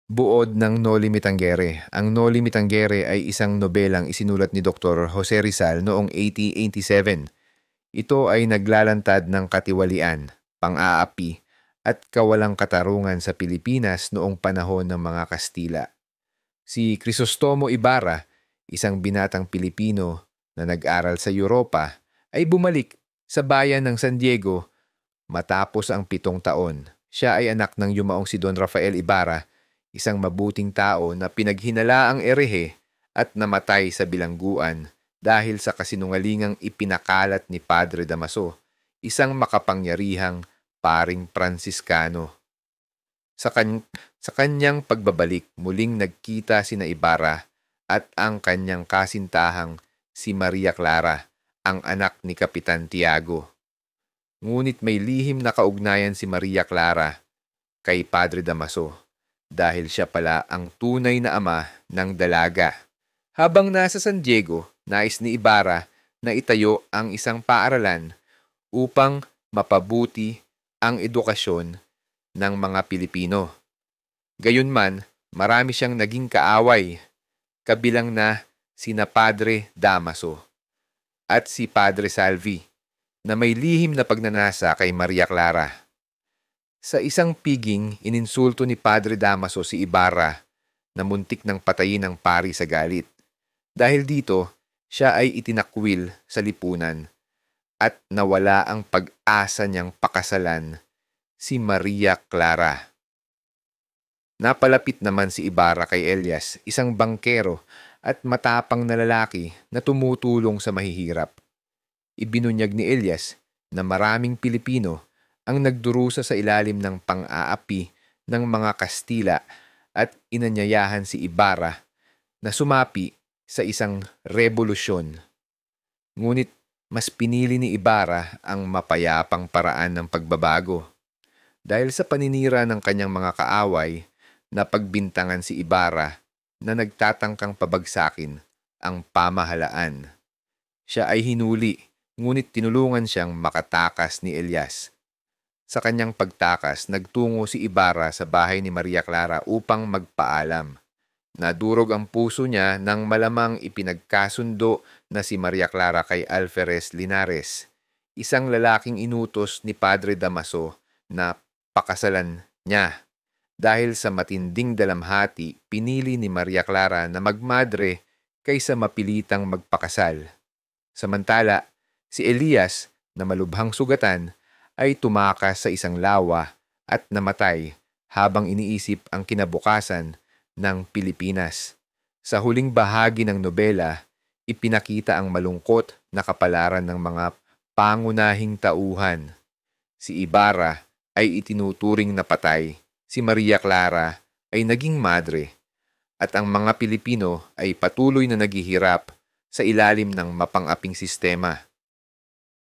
Buod ng Noli Me Tangere. Ang Noli Me Tangere ay isang nobelang isinulat ni Dr. Jose Rizal noong 1887. Ito ay naglalantad ng katiwalian, pang-aapi, at kawalang katarungan sa Pilipinas noong panahon ng mga Kastila. Si Crisostomo Ibarra, isang binatang Pilipino na nag-aral sa Europa, ay bumalik sa bayan ng San Diego matapos ang 7 taon. Siya ay anak ng yumaong si Don Rafael Ibarra, isang mabuting tao na pinaghinalaang erehe at namatay sa bilangguan dahil sa kasinungalingang ipinakalat ni Padre Damaso, isang makapangyarihang paring Pransiskano. Sa kanyang pagbabalik, muling nagkita sina Ibarra at ang kanyang kasintahang si Maria Clara, ang anak ni Kapitan Tiago. Ngunit may lihim na kaugnayan si Maria Clara kay Padre Damaso dahil siya pala ang tunay na ama ng dalaga. Habang nasa San Diego, nais ni Ibarra na itayo ang isang paaralan upang mapabuti ang edukasyon ng mga Pilipino. Gayunman, marami siyang naging kaaway, kabilang na sina Padre Damaso at si Padre Salvi, na may lihim na pagnanasa kay Maria Clara. Sa isang piging, ininsulto ni Padre Damaso si Ibarra na muntik ng patayin ng pari sa galit. Dahil dito, siya ay itinakwil sa lipunan at nawala ang pag-asa niyang pakasalan si Maria Clara. Napalapit naman si Ibarra kay Elias, isang bangkero at matapang na lalaki na tumutulong sa mahihirap. Ibinunyag ni Elias na maraming Pilipino ang nagdurusa sa ilalim ng pang-aapi ng mga Kastila at inanyayahan si Ibarra na sumapi sa isang revolusyon. Ngunit mas pinili ni Ibarra ang mapayapang paraan ng pagbabago. Dahil sa paninira ng kanyang mga kaaway, napagbintangan si Ibarra na nagtatangkang pabagsakin ang pamahalaan. Siya ay hinuli, ngunit tinulungan siyang makatakas ni Elias. Sa kanyang pagtakas, nagtungo si Ibarra sa bahay ni Maria Clara upang magpaalam. Nadurog ang puso niya nang malamang ipinagkasundo na si Maria Clara kay Alferez Linares, isang lalaking inutos ni Padre Damaso na pakasalan niya. Dahil sa matinding dalamhati, pinili ni Maria Clara na magmadre kaysa mapilitang magpakasal. Samantala, si Elias, na malubhang sugatan, ay tumakas sa isang lawa at namatay habang iniisip ang kinabukasan ng Pilipinas. Sa huling bahagi ng nobela, ipinakita ang malungkot na kapalaran ng mga pangunahing tauhan. Si Ibarra ay itinuturing na patay, si Maria Clara ay naging madre, at ang mga Pilipino ay patuloy na naghihirap sa ilalim ng mapang-aping sistema.